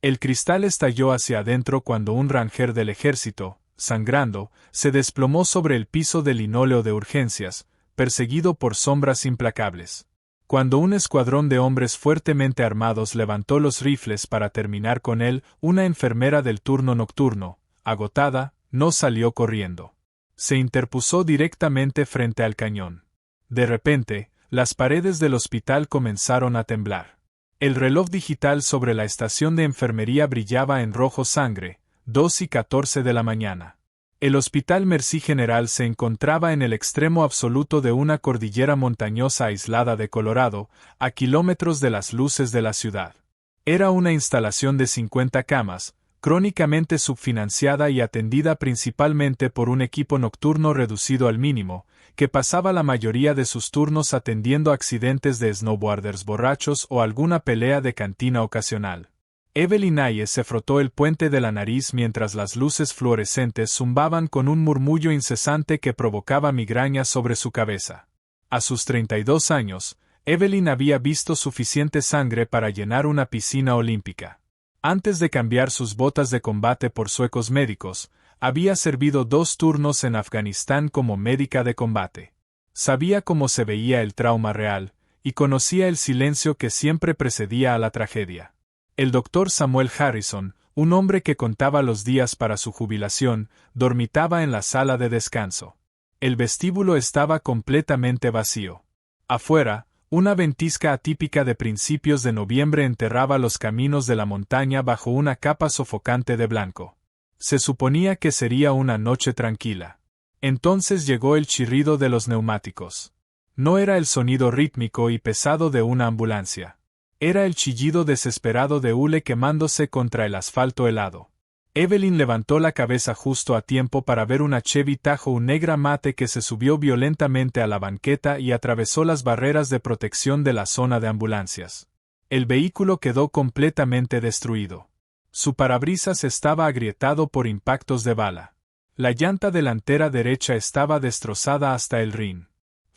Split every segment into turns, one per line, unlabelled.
El cristal estalló hacia adentro cuando un ranger del ejército, sangrando, se desplomó sobre el piso de linóleo de urgencias, perseguido por sombras implacables. Cuando un escuadrón de hombres fuertemente armados levantó los rifles para terminar con él, una enfermera del turno nocturno, agotada, no salió corriendo. Se interpuso directamente frente al cañón. De repente, las paredes del hospital comenzaron a temblar. El reloj digital sobre la estación de enfermería brillaba en rojo sangre, 2:14 de la mañana. El Hospital Mercy General se encontraba en el extremo absoluto de una cordillera montañosa aislada de Colorado, a kilómetros de las luces de la ciudad. Era una instalación de 50 camas, crónicamente subfinanciada y atendida principalmente por un equipo nocturno reducido al mínimo, que pasaba la mayoría de sus turnos atendiendo accidentes de snowboarders borrachos o alguna pelea de cantina ocasional. Evelyn Hayes se frotó el puente de la nariz mientras las luces fluorescentes zumbaban con un murmullo incesante que provocaba migrañas sobre su cabeza. A sus 32 años, Evelyn había visto suficiente sangre para llenar una piscina olímpica. Antes de cambiar sus botas de combate por suecos médicos, había servido 2 turnos en Afganistán como médica de combate. Sabía cómo se veía el trauma real, y conocía el silencio que siempre precedía a la tragedia. El doctor Samuel Harrison, un hombre que contaba los días para su jubilación, dormitaba en la sala de descanso. El vestíbulo estaba completamente vacío. Afuera, una ventisca atípica de principios de noviembre enterraba los caminos de la montaña bajo una capa sofocante de blanco. Se suponía que sería una noche tranquila. Entonces llegó el chirrido de los neumáticos. No era el sonido rítmico y pesado de una ambulancia. Era el chillido desesperado de hule quemándose contra el asfalto helado. Evelyn levantó la cabeza justo a tiempo para ver una Chevy Tahoe negra mate que se subió violentamente a la banqueta y atravesó las barreras de protección de la zona de ambulancias. El vehículo quedó completamente destruido. Su parabrisas estaba agrietado por impactos de bala. La llanta delantera derecha estaba destrozada hasta el rin.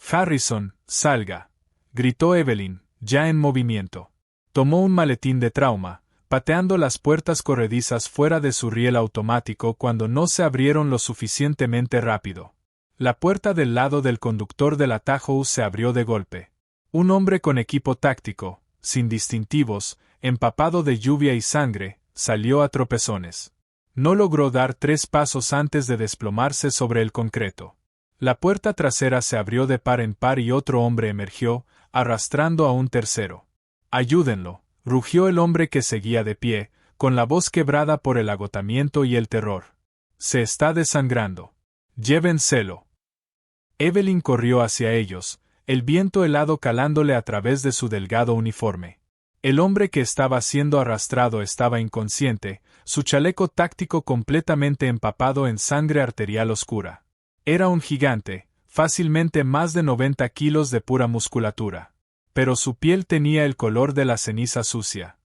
«Harrison, salga», gritó Evelyn, ya en movimiento. Tomó un maletín de trauma, pateando las puertas corredizas fuera de su riel automático cuando no se abrieron lo suficientemente rápido. La puerta del lado del conductor de la Tahoe se abrió de golpe. Un hombre con equipo táctico, sin distintivos, empapado de lluvia y sangre, salió a tropezones. No logró dar 3 pasos antes de desplomarse sobre el concreto. La puerta trasera se abrió de par en par y otro hombre emergió, arrastrando a un tercero. «Ayúdenlo», rugió el hombre que seguía de pie, con la voz quebrada por el agotamiento y el terror. «Se está desangrando. Llévenselo». Evelyn corrió hacia ellos, el viento helado calándole a través de su delgado uniforme. El hombre que estaba siendo arrastrado estaba inconsciente, su chaleco táctico completamente empapado en sangre arterial oscura. Era un gigante, fácilmente más de 90 kilos de pura musculatura. Pero su piel tenía el color de la ceniza sucia.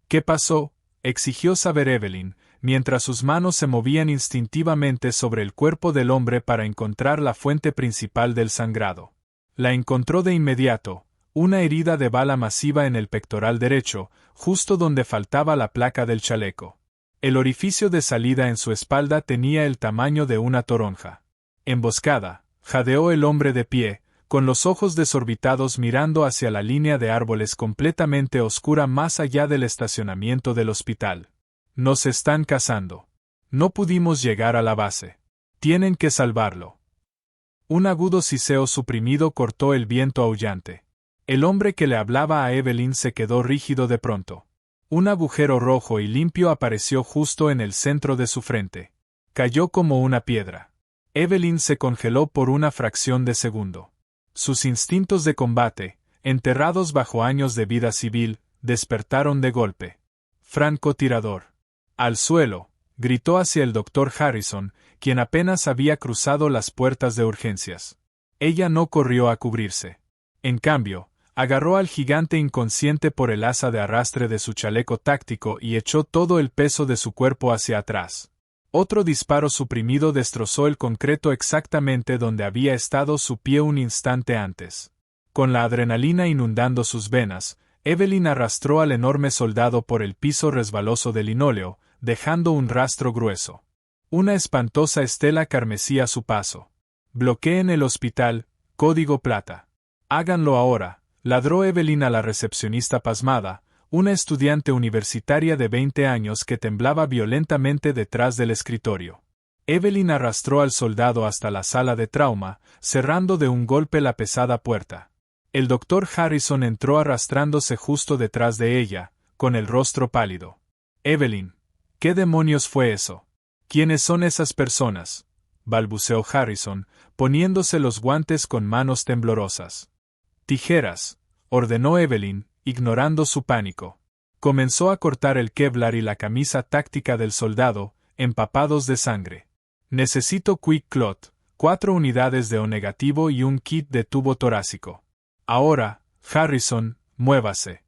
«¿Qué pasó?», exigió saber Evelyn, mientras sus manos se movían instintivamente sobre el cuerpo del hombre para encontrar la fuente principal del sangrado. La encontró de inmediato, una herida de bala masiva en el pectoral derecho, justo donde faltaba la placa del chaleco. El orificio de salida en su espalda tenía el tamaño de una toronja. «Emboscada», jadeó el hombre de pie, con los ojos desorbitados mirando hacia la línea de árboles completamente oscura más allá del estacionamiento del hospital. «Nos están cazando. No pudimos llegar a la base. Tienen que salvarlo». Un agudo siseo suprimido cortó el viento aullante. El hombre que le hablaba a Evelyn se quedó rígido de pronto. Un agujero rojo y limpio apareció justo en el centro de su frente. Cayó como una piedra. Evelyn se congeló por una fracción de segundo. Sus instintos de combate, enterrados bajo años de vida civil, despertaron de golpe. «Francotirador». «Al suelo», gritó hacia el doctor Harrison, quien apenas había cruzado las puertas de urgencias. Ella no corrió a cubrirse. En cambio, agarró al gigante inconsciente por el asa de arrastre de su chaleco táctico y echó todo el peso de su cuerpo hacia atrás. Otro disparo suprimido destrozó el concreto exactamente donde había estado su pie un instante antes. Con la adrenalina inundando sus venas, Evelyn arrastró al enorme soldado por el piso resbaloso de linóleo, dejando un rastro grueso. Una espantosa estela carmesí a su paso. Bloqueen el hospital, código plata. Háganlo ahora, ladró Evelyn a la recepcionista pasmada, una estudiante universitaria de 20 años que temblaba violentamente detrás del escritorio. Evelyn arrastró al soldado hasta la sala de trauma, cerrando de un golpe la pesada puerta. El doctor Harrison entró arrastrándose justo detrás de ella, con el rostro pálido. Evelyn, ¿qué demonios fue eso? ¿Quiénes son esas personas?, balbuceó Harrison, poniéndose los guantes con manos temblorosas. Tijeras, ordenó Evelyn, ignorando su pánico. Comenzó a cortar el Kevlar y la camisa táctica del soldado, empapados de sangre. Necesito Quick Clot, 4 unidades de O negativo y un kit de tubo torácico. Ahora, Harrison, muévase.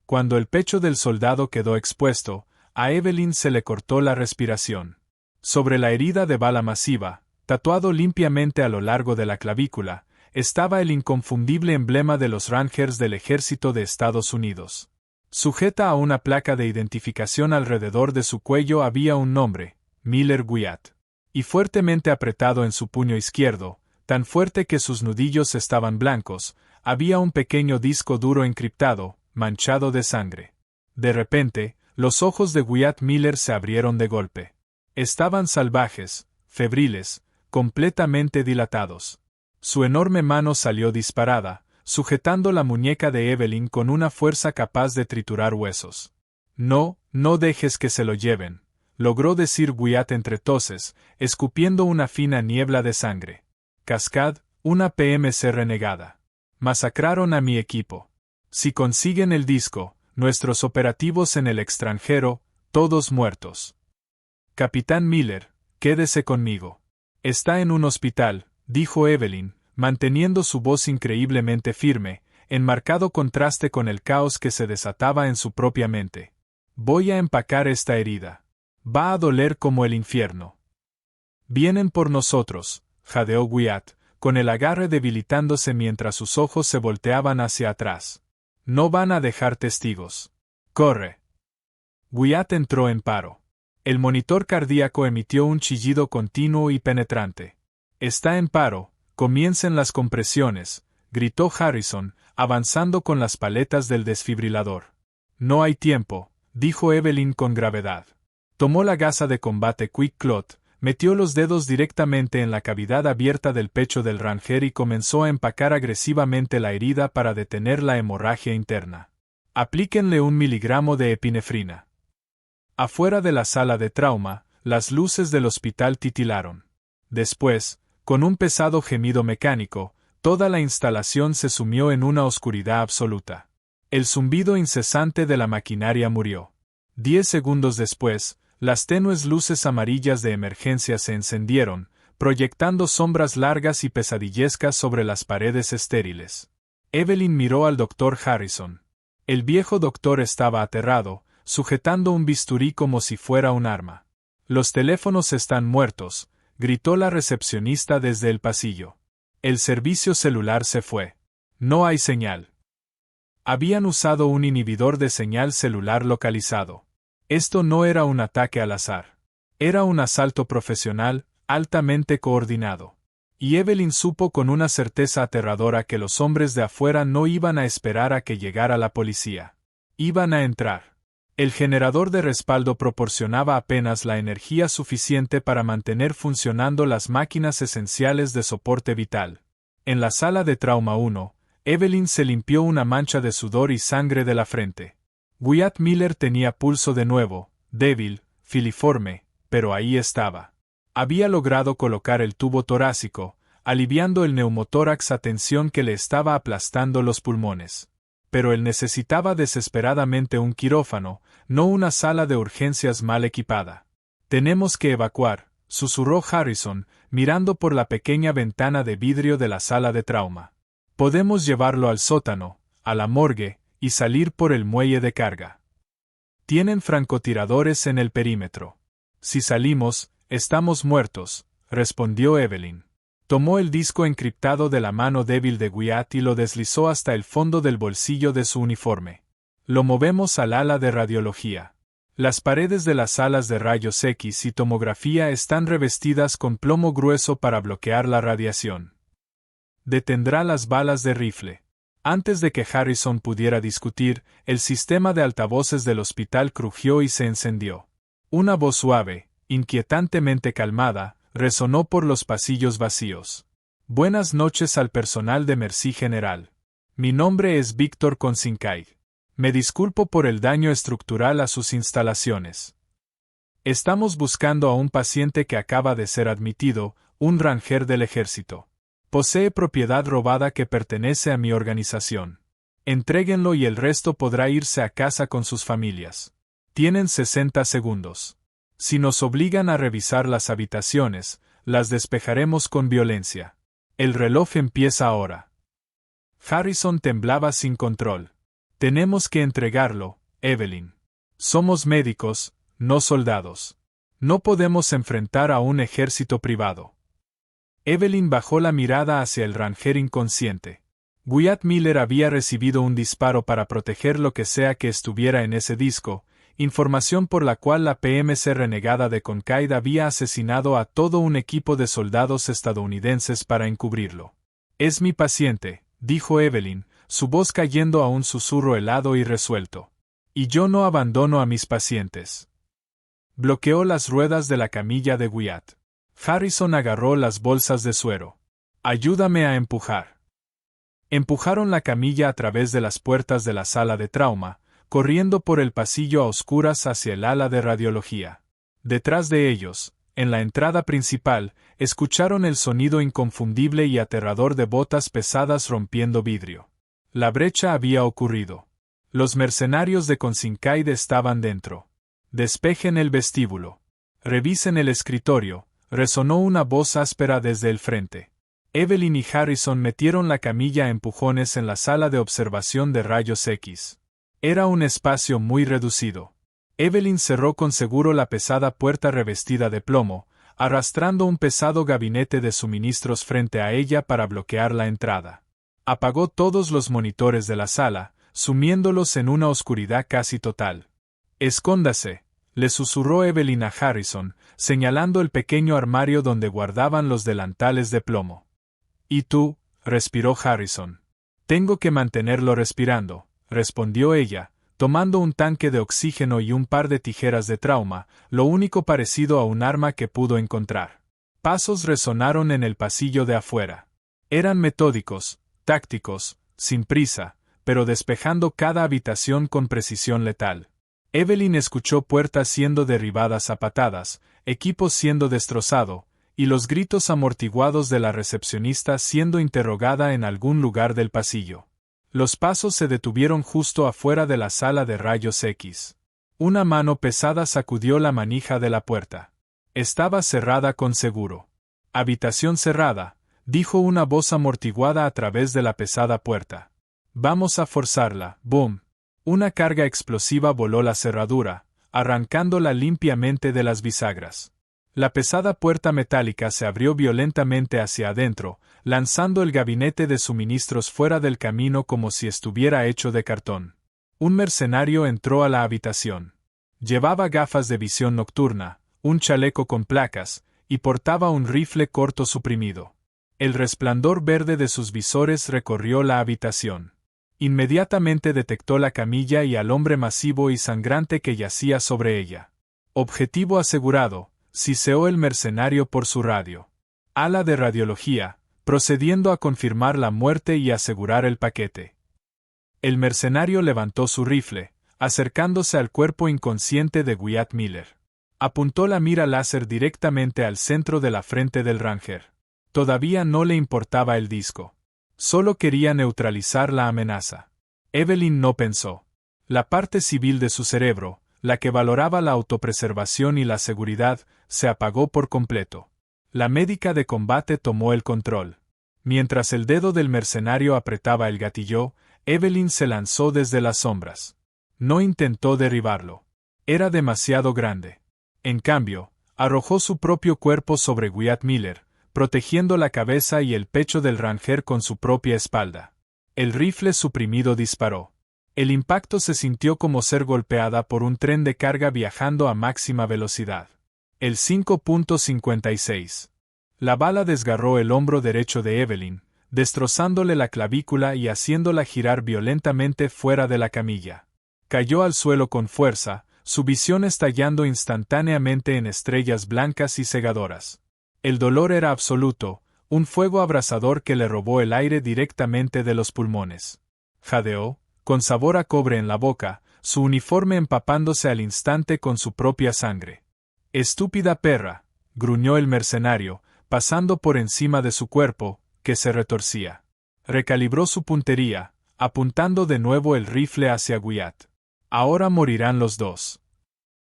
Cuando el pecho del soldado quedó expuesto, a Evelyn se le cortó la respiración. Sobre la herida de bala masiva, tatuado limpiamente a lo largo de la clavícula, estaba el inconfundible emblema de los Rangers del Ejército de Estados Unidos. Sujeta a una placa de identificación alrededor de su cuello había un nombre, Miller Wyatt. Y fuertemente apretado en su puño izquierdo, tan fuerte que sus nudillos estaban blancos, había un pequeño disco duro encriptado, manchado de sangre. De repente, los ojos de Wyatt Miller se abrieron de golpe. Estaban salvajes, febriles, completamente dilatados. Su enorme mano salió disparada, sujetando la muñeca de Evelyn con una fuerza capaz de triturar huesos. No dejes que se lo lleven, logró decir Wyatt entre toses, escupiendo una fina niebla de sangre. Cascad, una PMC renegada. Masacraron a mi equipo. Si consiguen el disco, nuestros operativos en el extranjero, todos muertos. Capitán Miller, quédese conmigo. Está en un hospital, dijo Evelyn, manteniendo su voz increíblemente firme, en marcado contraste con el caos que se desataba en su propia mente. Voy a empacar esta herida. Va a doler como el infierno. Vienen por nosotros, jadeó Wyatt, con el agarre debilitándose mientras sus ojos se volteaban hacia atrás. No van a dejar testigos. Corre. Wyatt entró en paro. El monitor cardíaco emitió un chillido continuo y penetrante. Está en paro, comiencen las compresiones, gritó Harrison, avanzando con las paletas del desfibrilador. No hay tiempo, dijo Evelyn con gravedad. Tomó la gasa de combate Quick Clot, metió los dedos directamente en la cavidad abierta del pecho del Ranger y comenzó a empacar agresivamente la herida para detener la hemorragia interna. Aplíquenle 1 miligramo de epinefrina. Afuera de la sala de trauma, las luces del hospital titilaron. Después, con un pesado gemido mecánico, toda la instalación se sumió en una oscuridad absoluta. El zumbido incesante de la maquinaria murió. 10 segundos después, las tenues luces amarillas de emergencia se encendieron, proyectando sombras largas y pesadillescas sobre las paredes estériles. Evelyn miró al doctor Harrison. El viejo doctor estaba aterrado, sujetando un bisturí como si fuera un arma. Los teléfonos están muertos, gritó la recepcionista desde el pasillo. El servicio celular se fue. No hay señal. Habían usado un inhibidor de señal celular localizado. Esto no era un ataque al azar. Era un asalto profesional, altamente coordinado. Y Evelyn supo con una certeza aterradora que los hombres de afuera no iban a esperar a que llegara la policía. Iban a entrar. El generador de respaldo proporcionaba apenas la energía suficiente para mantener funcionando las máquinas esenciales de soporte vital. En la sala de trauma 1, Evelyn se limpió una mancha de sudor y sangre de la frente. Wyatt Miller tenía pulso de nuevo, débil, filiforme, pero ahí estaba. Había logrado colocar el tubo torácico, aliviando el neumotórax a tensión que le estaba aplastando los pulmones. Pero él necesitaba desesperadamente un quirófano, no una sala de urgencias mal equipada. Tenemos que evacuar, susurró Harrison, mirando por la pequeña ventana de vidrio de la sala de trauma. Podemos llevarlo al sótano, a la morgue, y salir por el muelle de carga. Tienen francotiradores en el perímetro. Si salimos, estamos muertos, respondió Evelyn. Tomó el disco encriptado de la mano débil de Wyatt y lo deslizó hasta el fondo del bolsillo de su uniforme. Lo movemos al ala de radiología. Las paredes de las salas de rayos X y tomografía están revestidas con plomo grueso para bloquear la radiación. Detendrá las balas de rifle. Antes de que Harrison pudiera discutir, el sistema de altavoces del hospital crujió y se encendió. Una voz suave, inquietantemente calmada, resonó por los pasillos vacíos. Buenas noches al personal de Mercy General. Mi nombre es Víctor Consincaid. Me disculpo por el daño estructural a sus instalaciones. Estamos buscando a un paciente que acaba de ser admitido, un ranger del ejército. Posee propiedad robada que pertenece a mi organización. Entréguenlo y el resto podrá irse a casa con sus familias. Tienen 60 segundos. Si nos obligan a revisar las habitaciones, las despejaremos con violencia. El reloj empieza ahora. Harrison temblaba sin control. Tenemos que entregarlo, Evelyn. Somos médicos, no soldados. No podemos enfrentar a un ejército privado. Evelyn bajó la mirada hacia el ranger inconsciente. Wyatt Miller había recibido un disparo para proteger lo que sea que estuviera en ese disco, información por la cual la PMC renegada de Concaid había asesinado a todo un equipo de soldados estadounidenses para encubrirlo. Es mi paciente, dijo Evelyn, su voz cayendo a un susurro helado y resuelto. Y yo no abandono a mis pacientes. Bloqueó las ruedas de la camilla de Wyatt. Harrison agarró las bolsas de suero. Ayúdame a empujar. Empujaron la camilla a través de las puertas de la sala de trauma, corriendo por el pasillo a oscuras hacia el ala de radiología. Detrás de ellos, en la entrada principal, escucharon el sonido inconfundible y aterrador de botas pesadas rompiendo vidrio. La brecha había ocurrido. Los mercenarios de Consincaid estaban dentro. Despejen el vestíbulo. Revisen el escritorio, resonó una voz áspera desde el frente. Evelyn y Harrison metieron la camilla a empujones en la sala de observación de rayos X. Era un espacio muy reducido. Evelyn cerró con seguro la pesada puerta revestida de plomo, arrastrando un pesado gabinete de suministros frente a ella para bloquear la entrada. Apagó todos los monitores de la sala, sumiéndolos en una oscuridad casi total. «Escóndase», le susurró Evelyn a Harrison, señalando el pequeño armario donde guardaban los delantales de plomo. «¿Y tú?», respiró Harrison. «Tengo que mantenerlo respirando», respondió ella, tomando un tanque de oxígeno y un par de tijeras de trauma, lo único parecido a un arma que pudo encontrar. Pasos resonaron en el pasillo de afuera. Eran metódicos, tácticos, sin prisa, pero despejando cada habitación con precisión letal. Evelyn escuchó puertas siendo derribadas a patadas, equipos siendo destrozado, y los gritos amortiguados de la recepcionista siendo interrogada en algún lugar del pasillo. Los pasos se detuvieron justo afuera de la sala de rayos X. Una mano pesada sacudió la manija de la puerta. Estaba cerrada con seguro. «Habitación cerrada», dijo una voz amortiguada a través de la pesada puerta. «Vamos a forzarla». ¡Boom! Una carga explosiva voló la cerradura, arrancándola limpiamente de las bisagras. La pesada puerta metálica se abrió violentamente hacia adentro, lanzando el gabinete de suministros fuera del camino como si estuviera hecho de cartón. Un mercenario entró a la habitación. Llevaba gafas de visión nocturna, un chaleco con placas, y portaba un rifle corto suprimido. El resplandor verde de sus visores recorrió la habitación. Inmediatamente detectó la camilla y al hombre masivo y sangrante que yacía sobre ella. «Objetivo asegurado», siseó el mercenario por su radio. «Ala de radiología», procediendo a confirmar la muerte y asegurar el paquete. El mercenario levantó su rifle, acercándose al cuerpo inconsciente de Wyatt Miller. Apuntó la mira láser directamente al centro de la frente del ranger. Todavía no le importaba el disco. Solo quería neutralizar la amenaza. Evelyn no pensó. La parte civil de su cerebro, la que valoraba la autopreservación y la seguridad, se apagó por completo. La médica de combate tomó el control. Mientras el dedo del mercenario apretaba el gatillo, Evelyn se lanzó desde las sombras. No intentó derribarlo. Era demasiado grande. En cambio, arrojó su propio cuerpo sobre Wyatt Miller, protegiendo la cabeza y el pecho del ranger con su propia espalda. El rifle suprimido disparó. El impacto se sintió como ser golpeada por un tren de carga viajando a máxima velocidad. El 5.56. La bala desgarró el hombro derecho de Evelyn, destrozándole la clavícula y haciéndola girar violentamente fuera de la camilla. Cayó al suelo con fuerza, su visión estallando instantáneamente en estrellas blancas y cegadoras. El dolor era absoluto, un fuego abrasador que le robó el aire directamente de los pulmones. Jadeó, con sabor a cobre en la boca, su uniforme empapándose al instante con su propia sangre. «Estúpida perra», gruñó el mercenario, pasando por encima de su cuerpo, que se retorcía. Recalibró su puntería, apuntando de nuevo el rifle hacia Wyatt. Ahora morirán los dos.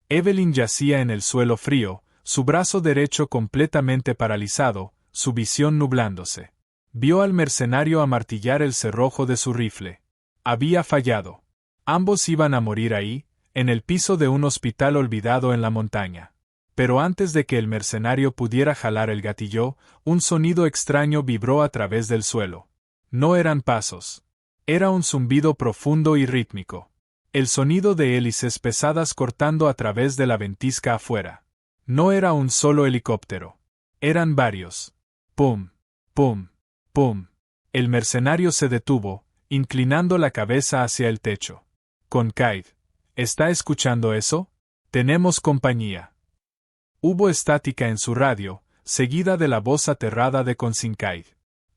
Evelyn yacía en el suelo frío, su brazo derecho completamente paralizado, su visión nublándose. Vio al mercenario amartillar el cerrojo de su rifle. Había fallado. Ambos iban a morir ahí, en el piso de un hospital olvidado en la montaña. Pero antes de que el mercenario pudiera jalar el gatillo, un sonido extraño vibró a través del suelo. No eran pasos. Era un zumbido profundo y rítmico. El sonido de hélices pesadas cortando a través de la ventisca afuera. No era un solo helicóptero. Eran varios. Pum, pum, pum. El mercenario se detuvo, inclinando la cabeza hacia el techo. Kincaid, ¿está escuchando eso? Tenemos compañía. Hubo estática en su radio, seguida de la voz aterrada de Kincaid.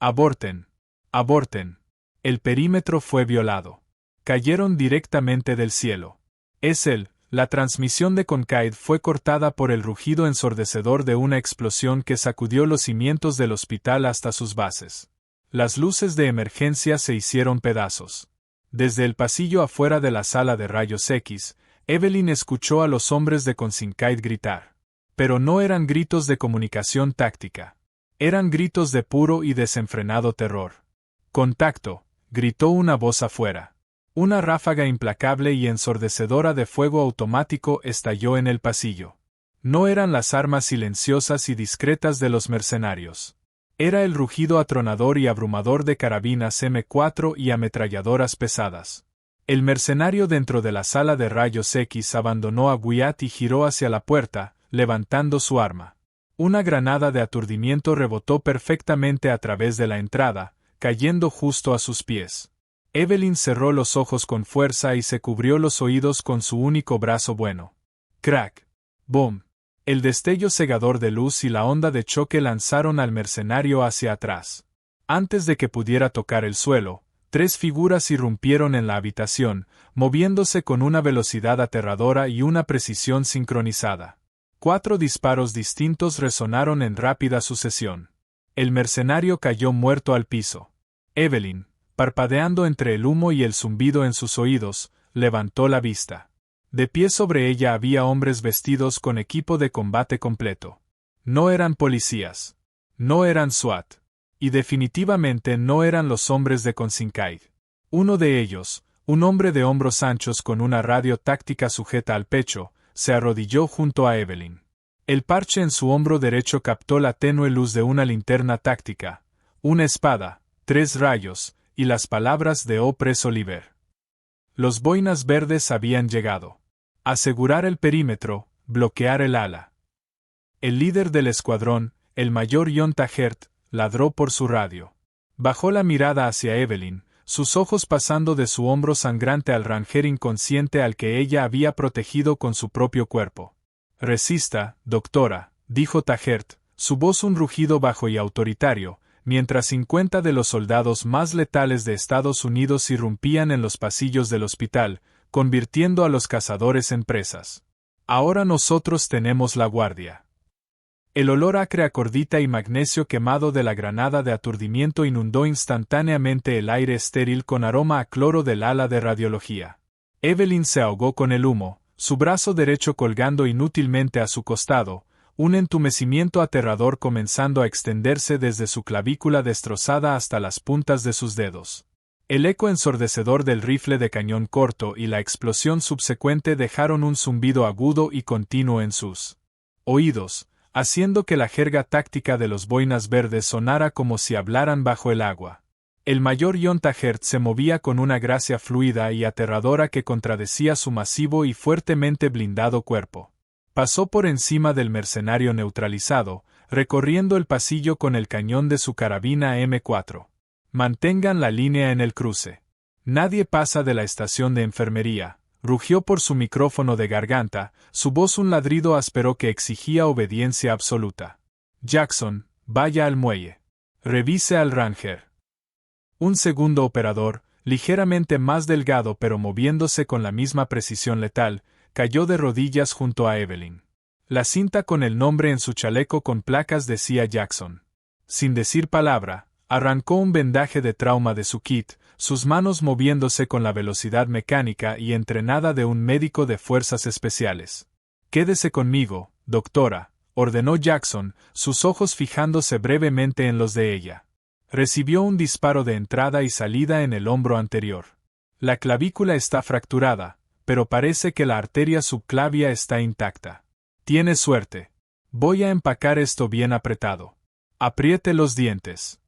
Aborten. Aborten. El perímetro fue violado. Cayeron directamente del cielo. Es él. La transmisión de Kincaid fue cortada por el rugido ensordecedor de una explosión que sacudió los cimientos del hospital hasta sus bases. Las luces de emergencia se hicieron pedazos. Desde el pasillo afuera de la sala de rayos X, Evelyn escuchó a los hombres de Kincaid gritar. Pero no eran gritos de comunicación táctica. Eran gritos de puro y desenfrenado terror. «Contacto», gritó una voz afuera. Una ráfaga implacable y ensordecedora de fuego automático estalló en el pasillo. No eran las armas silenciosas y discretas de los mercenarios. Era el rugido atronador y abrumador de carabinas M4 y ametralladoras pesadas. El mercenario dentro de la sala de rayos X abandonó a Wyatt y giró hacia la puerta, levantando su arma. Una granada de aturdimiento rebotó perfectamente a través de la entrada, cayendo justo a sus pies. Evelyn cerró los ojos con fuerza y se cubrió los oídos con su único brazo bueno. Crack. Boom. El destello cegador de luz y la onda de choque lanzaron al mercenario hacia atrás. Antes de que pudiera tocar el suelo, tres figuras irrumpieron en la habitación, moviéndose con una velocidad aterradora y una precisión sincronizada. 4 disparos distintos resonaron en rápida sucesión. El mercenario cayó muerto al piso. Evelyn, parpadeando entre el humo y el zumbido en sus oídos, levantó la vista. De pie sobre ella había hombres vestidos con equipo de combate completo. No eran policías. No eran SWAT. Y definitivamente no eran los hombres de Kincaid. Uno de ellos, un hombre de hombros anchos con una radio táctica sujeta al pecho, se arrodilló junto a Evelyn. El parche en su hombro derecho captó la tenue luz de una linterna táctica, una espada, 3 rayos, y las palabras de «Oh preso liber». Los boinas verdes habían llegado. Asegurar el perímetro, bloquear el ala. El líder del escuadrón, el mayor John Taggart, ladró por su radio. Bajó la mirada hacia Evelyn, sus ojos pasando de su hombro sangrante al ranger inconsciente al que ella había protegido con su propio cuerpo. «Resista, doctora», dijo Taggart, su voz un rugido bajo y autoritario, mientras 50 de los soldados más letales de Estados Unidos irrumpían en los pasillos del hospital, convirtiendo a los cazadores en presas. «Ahora nosotros tenemos la guardia». El olor acre a cordita y magnesio quemado de la granada de aturdimiento inundó instantáneamente el aire estéril con aroma a cloro del ala de radiología. Evelyn se ahogó con el humo, su brazo derecho colgando inútilmente a su costado, un entumecimiento aterrador comenzando a extenderse desde su clavícula destrozada hasta las puntas de sus dedos. El eco ensordecedor del rifle de cañón corto y la explosión subsecuente dejaron un zumbido agudo y continuo en sus oídos, haciendo que la jerga táctica de los boinas verdes sonara como si hablaran bajo el agua. El mayor John Tajert se movía con una gracia fluida y aterradora que contradecía su masivo y fuertemente blindado cuerpo. Pasó por encima del mercenario neutralizado, recorriendo el pasillo con el cañón de su carabina M4. Mantengan la línea en el cruce. Nadie pasa de la estación de enfermería. Rugió por su micrófono de garganta, su voz un ladrido áspero que exigía obediencia absoluta. Jackson, vaya al muelle. Revise al Ranger. Un segundo operador, ligeramente más delgado pero moviéndose con la misma precisión letal, cayó de rodillas junto a Evelyn. La cinta con el nombre en su chaleco con placas decía Jackson. Sin decir palabra, arrancó un vendaje de trauma de su kit, sus manos moviéndose con la velocidad mecánica y entrenada de un médico de fuerzas especiales. «Quédese conmigo, doctora», ordenó Jackson, sus ojos fijándose brevemente en los de ella. Recibió un disparo de entrada y salida en el hombro anterior. La clavícula está fracturada, pero parece que la arteria subclavia está intacta. Tiene suerte. Voy a empacar esto bien apretado. Apriete los dientes.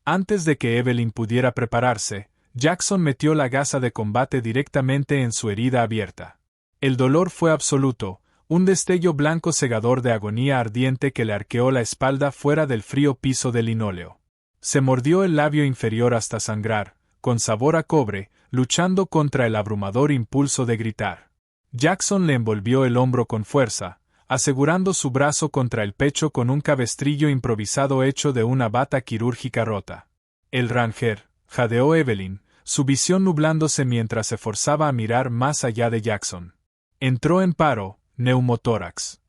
Antes de que Evelyn pudiera prepararse, Jackson metió la gasa de combate directamente en su herida abierta. El dolor fue absoluto, un destello blanco cegador de agonía ardiente que le arqueó la espalda fuera del frío piso de linóleo. Se mordió el labio inferior hasta sangrar, con sabor a cobre, luchando contra el abrumador impulso de gritar. Jackson le envolvió el hombro con fuerza, asegurando su brazo contra el pecho con un cabestrillo improvisado hecho de una bata quirúrgica rota. «El Ranger», jadeó Evelyn, su visión nublándose mientras se forzaba a mirar más allá de Jackson. Entró en paro, neumotórax.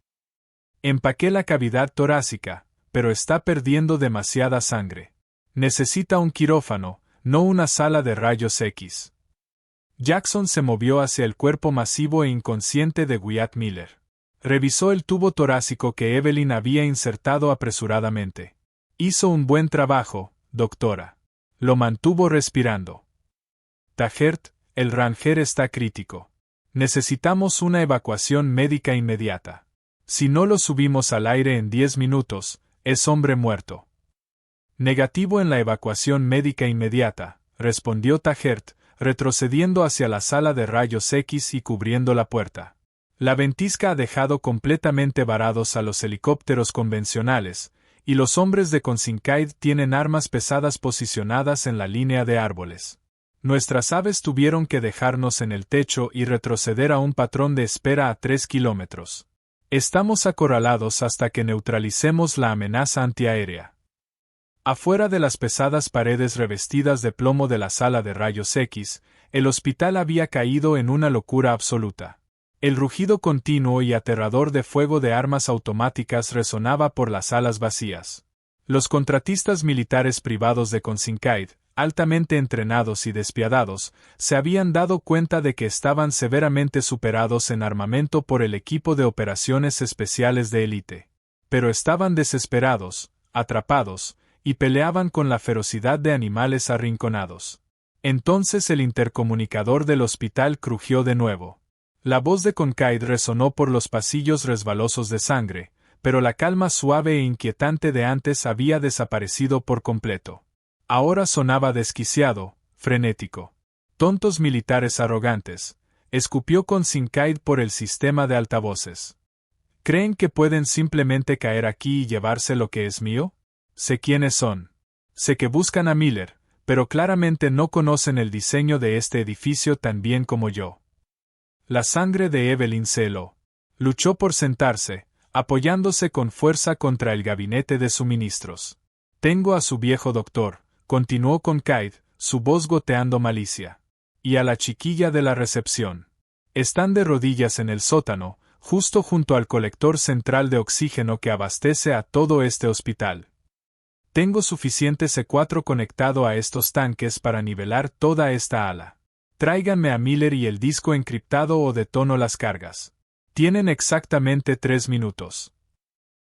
Empaqué la cavidad torácica, pero está perdiendo demasiada sangre. Necesita un quirófano, no una sala de rayos X. Jackson se movió hacia el cuerpo masivo e inconsciente de Wyatt Miller. Revisó el tubo torácico que Evelyn había insertado apresuradamente. Hizo un buen trabajo, doctora. Lo mantuvo respirando. Tajert, el Ranger está crítico. Necesitamos una evacuación médica inmediata. Si no lo subimos al aire en 10 minutos, es hombre muerto. Negativo en la evacuación médica inmediata, respondió Tajert, retrocediendo hacia la sala de rayos X y cubriendo la puerta. La ventisca ha dejado completamente varados a los helicópteros convencionales, y los hombres de Consincaid tienen armas pesadas posicionadas en la línea de árboles. Nuestras aves tuvieron que dejarnos en el techo y retroceder a un patrón de espera a 3 kilómetros. Estamos acorralados hasta que neutralicemos la amenaza antiaérea. Afuera de las pesadas paredes revestidas de plomo de la sala de rayos X, el hospital había caído en una locura absoluta. El rugido continuo y aterrador de fuego de armas automáticas resonaba por las salas vacías. Los contratistas militares privados de Consincaid, altamente entrenados y despiadados, se habían dado cuenta de que estaban severamente superados en armamento por el equipo de operaciones especiales de élite. Pero estaban desesperados, atrapados, y peleaban con la ferocidad de animales arrinconados. Entonces el intercomunicador del hospital crujió de nuevo. La voz de Concaid resonó por los pasillos resbalosos de sangre, pero la calma suave e inquietante de antes había desaparecido por completo. Ahora sonaba desquiciado, frenético. «Tontos militares arrogantes», escupió Consincaid por el sistema de altavoces. «¿Creen que pueden simplemente caer aquí y llevarse lo que es mío? Sé quiénes son. Sé que buscan a Miller, pero claramente no conocen el diseño de este edificio tan bien como yo». La sangre de Evelyn se heló. Luchó por sentarse, apoyándose con fuerza contra el gabinete de suministros. «Tengo a su viejo doctor», continuó Concaid, su voz goteando malicia. «Y a la chiquilla de la recepción. Están de rodillas en el sótano, justo junto al colector central de oxígeno que abastece a todo este hospital. Tengo suficiente C4 conectado a estos tanques para nivelar toda esta ala. Tráiganme a Miller y el disco encriptado o detono las cargas. Tienen exactamente 3 minutos».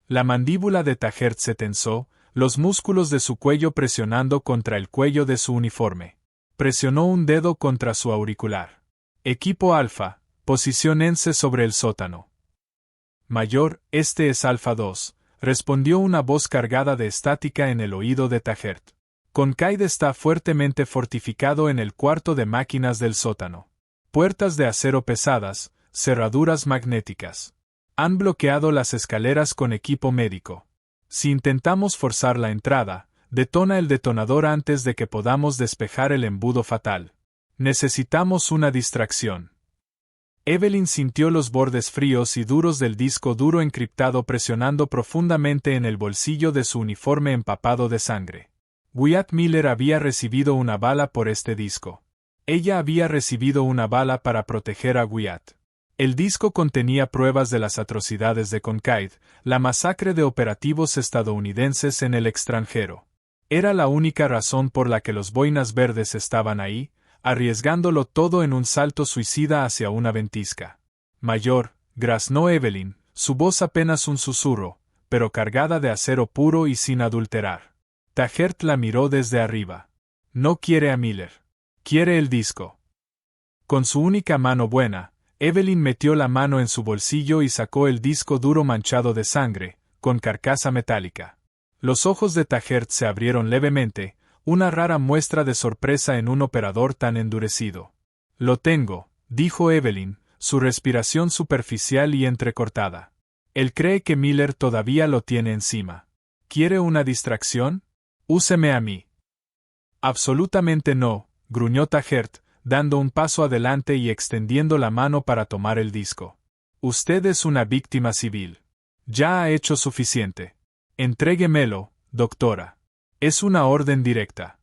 La mandíbula de Tajert se tensó, los músculos de su cuello presionando contra el cuello de su uniforme. Presionó un dedo contra su auricular. «Equipo Alfa, posiciónense sobre el sótano». Mayor, este es Alfa 2, respondió una voz cargada de estática en el oído de Taggart. Concaid está fuertemente fortificado en el cuarto de máquinas del sótano. Puertas de acero pesadas, cerraduras magnéticas. Han bloqueado las escaleras con equipo médico. Si intentamos forzar la entrada, detona el detonador antes de que podamos despejar el embudo fatal. Necesitamos una distracción. Evelyn sintió los bordes fríos y duros del disco duro encriptado presionando profundamente en el bolsillo de su uniforme empapado de sangre. Wyatt Miller había recibido una bala por este disco. Ella había recibido una bala para proteger a Wyatt. El disco contenía pruebas de las atrocidades de Concaid, la masacre de operativos estadounidenses en el extranjero. Era la única razón por la que los Boinas Verdes estaban ahí, arriesgándolo todo en un salto suicida hacia una ventisca. Mayor, graznó Evelyn, su voz apenas un susurro, pero cargada de acero puro y sin adulterar. Taggart la miró desde arriba. No quiere a Miller. Quiere el disco. Con su única mano buena, Evelyn metió la mano en su bolsillo y sacó el disco duro manchado de sangre, con carcasa metálica. Los ojos de Taggart se abrieron levemente, una rara muestra de sorpresa en un operador tan endurecido. Lo tengo, dijo Evelyn, su respiración superficial y entrecortada. Él cree que Miller todavía lo tiene encima. ¿Quiere una distracción? Úseme a mí. Absolutamente no, gruñó Taggart, dando un paso adelante y extendiendo la mano para tomar el disco. Usted es una víctima civil. Ya ha hecho suficiente. Entréguemelo, doctora. Es una orden directa.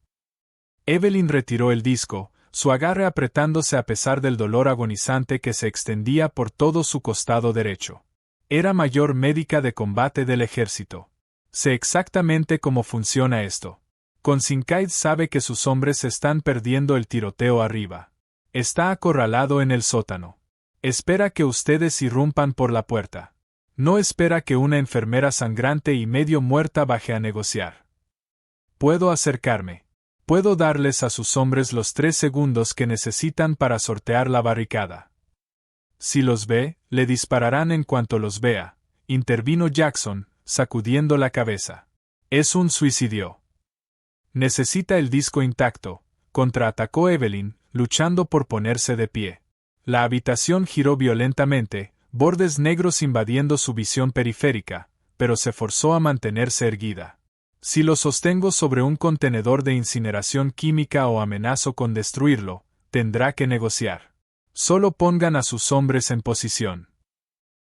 Evelyn retiró el disco, su agarre apretándose a pesar del dolor agonizante que se extendía por todo su costado derecho. Era mayor médica de combate del ejército. Sé exactamente cómo funciona esto. Concaid sabe que sus hombres están perdiendo el tiroteo arriba. Está acorralado en el sótano. Espera que ustedes irrumpan por la puerta. No espera que una enfermera sangrante y medio muerta baje a negociar. Puedo acercarme. Puedo darles a sus hombres los 3 segundos que necesitan para sortear la barricada. Si los ve, le dispararán en cuanto los vea, intervino Jackson, sacudiendo la cabeza. Es un suicidio. Necesita el disco intacto, contraatacó Evelyn, luchando por ponerse de pie. La habitación giró violentamente, bordes negros invadiendo su visión periférica, pero se forzó a mantenerse erguida. Si lo sostengo sobre un contenedor de incineración química o amenazo con destruirlo, tendrá que negociar. Solo pongan a sus hombres en posición.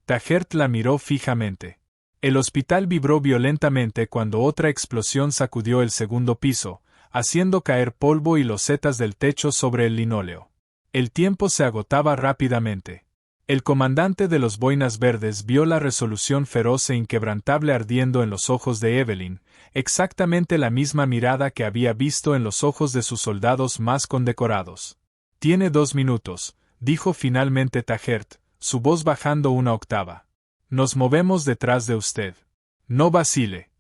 Taggart la miró fijamente. El hospital vibró violentamente cuando otra explosión sacudió el segundo piso, haciendo caer polvo y losetas del techo sobre el linóleo. El tiempo se agotaba rápidamente. El comandante de los Boinas Verdes vio la resolución feroz e inquebrantable ardiendo en los ojos de Evelyn, exactamente la misma mirada que había visto en los ojos de sus soldados más condecorados. Tiene 2 minutos, dijo finalmente Taggart, su voz bajando una octava. Nos movemos detrás de usted. No vacile.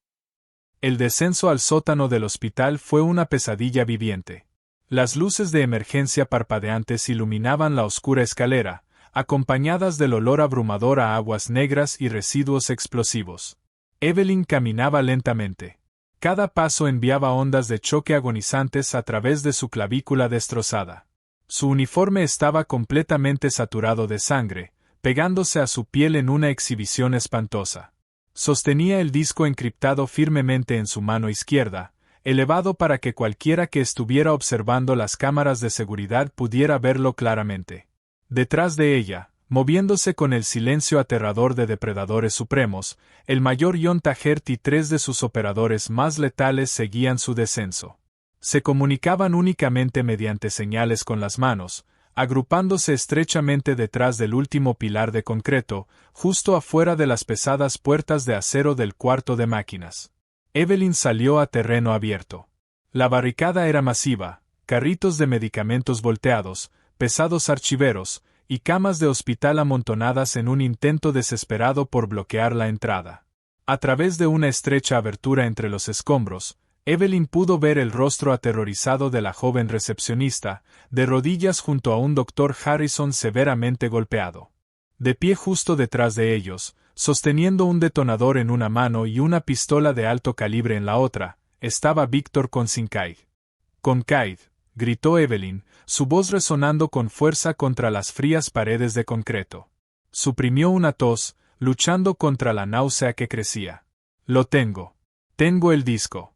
El descenso al sótano del hospital fue una pesadilla viviente. Las luces de emergencia parpadeantes iluminaban la oscura escalera, acompañadas del olor abrumador a aguas negras y residuos explosivos. Evelyn caminaba lentamente. Cada paso enviaba ondas de choque agonizantes a través de su clavícula destrozada. Su uniforme estaba completamente saturado de sangre, pegándose a su piel en una exhibición espantosa. Sostenía el disco encriptado firmemente en su mano izquierda, elevado para que cualquiera que estuviera observando las cámaras de seguridad pudiera verlo claramente. Detrás de ella, moviéndose con el silencio aterrador de depredadores supremos, el mayor John Taggart y 3 de sus operadores más letales seguían su descenso. Se comunicaban únicamente mediante señales con las manos, agrupándose estrechamente detrás del último pilar de concreto, justo afuera de las pesadas puertas de acero del cuarto de máquinas. Evelyn salió a terreno abierto. La barricada era masiva, carritos de medicamentos volteados, pesados archiveros, y camas de hospital amontonadas en un intento desesperado por bloquear la entrada. A través de una estrecha abertura entre los escombros, Evelyn pudo ver el rostro aterrorizado de la joven recepcionista, de rodillas junto a un doctor Harrison severamente golpeado. De pie justo detrás de ellos, sosteniendo un detonador en una mano y una pistola de alto calibre en la otra, estaba Víctor Consincaid. «Concaid», gritó Evelyn, su voz resonando con fuerza contra las frías paredes de concreto. Suprimió una tos, luchando contra la náusea que crecía. «Lo tengo. Tengo el disco».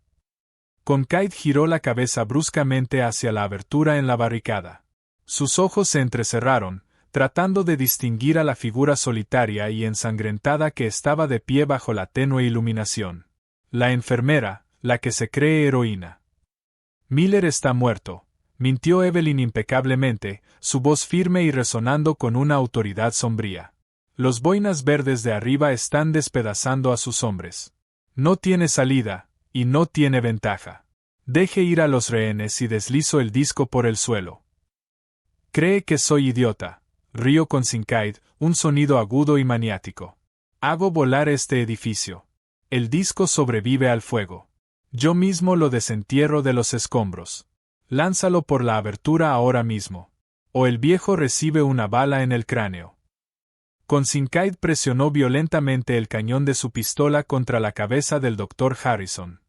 Concaid giró la cabeza bruscamente hacia la abertura en la barricada. Sus ojos se entrecerraron, tratando de distinguir a la figura solitaria y ensangrentada que estaba de pie bajo la tenue iluminación. La enfermera, la que se cree heroína. «Miller está muerto», mintió Evelyn impecablemente, su voz firme y resonando con una autoridad sombría. «Los boinas verdes de arriba están despedazando a sus hombres. No tiene salida, y no tiene ventaja. Deje ir a los rehenes y deslizo el disco por el suelo». «Cree que soy idiota», rió Consincaid, un sonido agudo y maniático. «Hago volar este edificio. El disco sobrevive al fuego. Yo mismo lo desentierro de los escombros. Lánzalo por la abertura ahora mismo. O el viejo recibe una bala en el cráneo». Consincaid presionó violentamente el cañón de su pistola contra la cabeza del Dr. Harrison.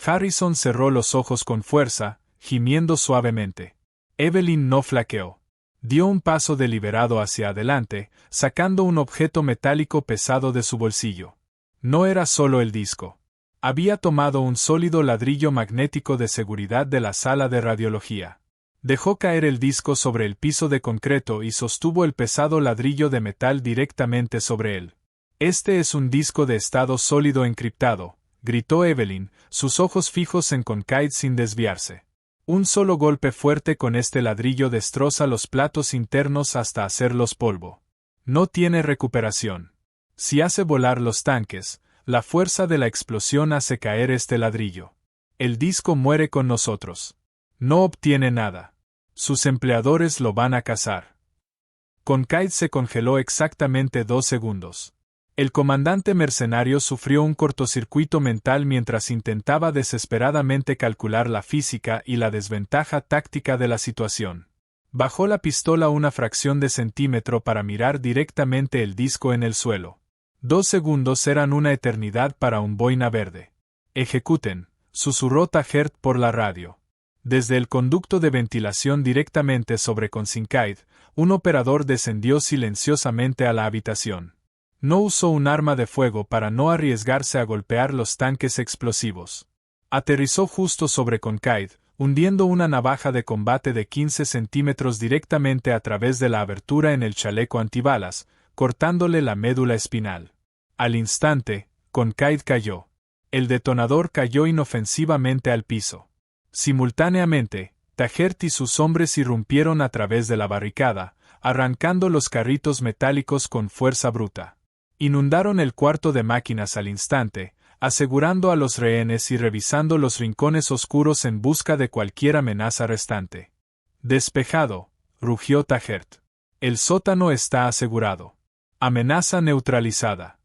Harrison cerró los ojos con fuerza, gimiendo suavemente. Evelyn no flaqueó. Dio un paso deliberado hacia adelante, sacando un objeto metálico pesado de su bolsillo. No era solo el disco. Había tomado un sólido ladrillo magnético de seguridad de la sala de radiología. Dejó caer el disco sobre el piso de concreto y sostuvo el pesado ladrillo de metal directamente sobre él. «Este es un disco de estado sólido encriptado», gritó Evelyn, sus ojos fijos en Concaid sin desviarse. «Un solo golpe fuerte con este ladrillo destroza los platos internos hasta hacerlos polvo. No tiene recuperación. Si hace volar los tanques, la fuerza de la explosión hace caer este ladrillo. El disco muere con nosotros. No obtiene nada. Sus empleadores lo van a cazar». Concaid se congeló exactamente 2 segundos. El comandante mercenario sufrió un cortocircuito mental mientras intentaba desesperadamente calcular la física y la desventaja táctica de la situación. Bajó la pistola una fracción de centímetro para mirar directamente el disco en el suelo. 2 segundos eran una eternidad para un boina verde. «Ejecuten», susurró Tajert por la radio. Desde el conducto de ventilación directamente sobre Consincaid, un operador descendió silenciosamente a la habitación. No usó un arma de fuego para no arriesgarse a golpear los tanques explosivos. Aterrizó justo sobre Concaid, hundiendo una navaja de combate de 15 centímetros directamente a través de la abertura en el chaleco antibalas, cortándole la médula espinal. Al instante, Concaid cayó. El detonador cayó inofensivamente al piso. Simultáneamente, Tajert y sus hombres irrumpieron a través de la barricada, arrancando los carritos metálicos con fuerza bruta. Inundaron el cuarto de máquinas al instante, asegurando a los rehenes y revisando los rincones oscuros en busca de cualquier amenaza restante. «Despejado», rugió Tajert. «El sótano está asegurado. Amenaza neutralizada».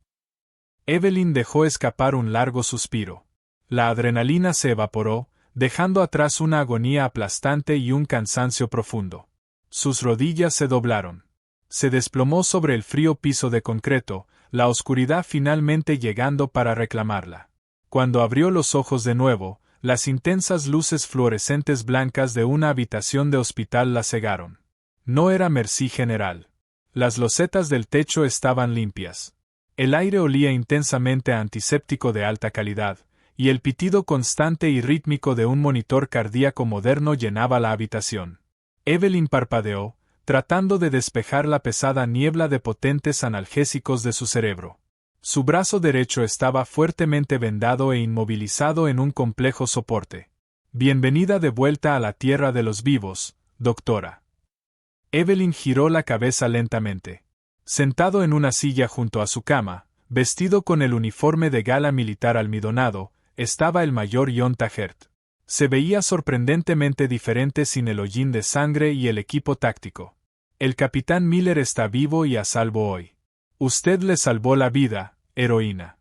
Evelyn dejó escapar un largo suspiro. La adrenalina se evaporó, dejando atrás una agonía aplastante y un cansancio profundo. Sus rodillas se doblaron. Se desplomó sobre el frío piso de concreto, la oscuridad finalmente llegando para reclamarla. Cuando abrió los ojos de nuevo, las intensas luces fluorescentes blancas de una habitación de hospital la cegaron. No era Merci General. Las losetas del techo estaban limpias. El aire olía intensamente a antiséptico de alta calidad, y el pitido constante y rítmico de un monitor cardíaco moderno llenaba la habitación. Evelyn parpadeó, tratando de despejar la pesada niebla de potentes analgésicos de su cerebro. Su brazo derecho estaba fuertemente vendado e inmovilizado en un complejo soporte. «Bienvenida de vuelta a la tierra de los vivos, doctora». Evelyn giró la cabeza lentamente. Sentado en una silla junto a su cama, vestido con el uniforme de gala militar almidonado, estaba el mayor John Tajert. Se veía sorprendentemente diferente sin el hollín de sangre y el equipo táctico. «El capitán Miller está vivo y a salvo hoy. Usted le salvó la vida, heroína».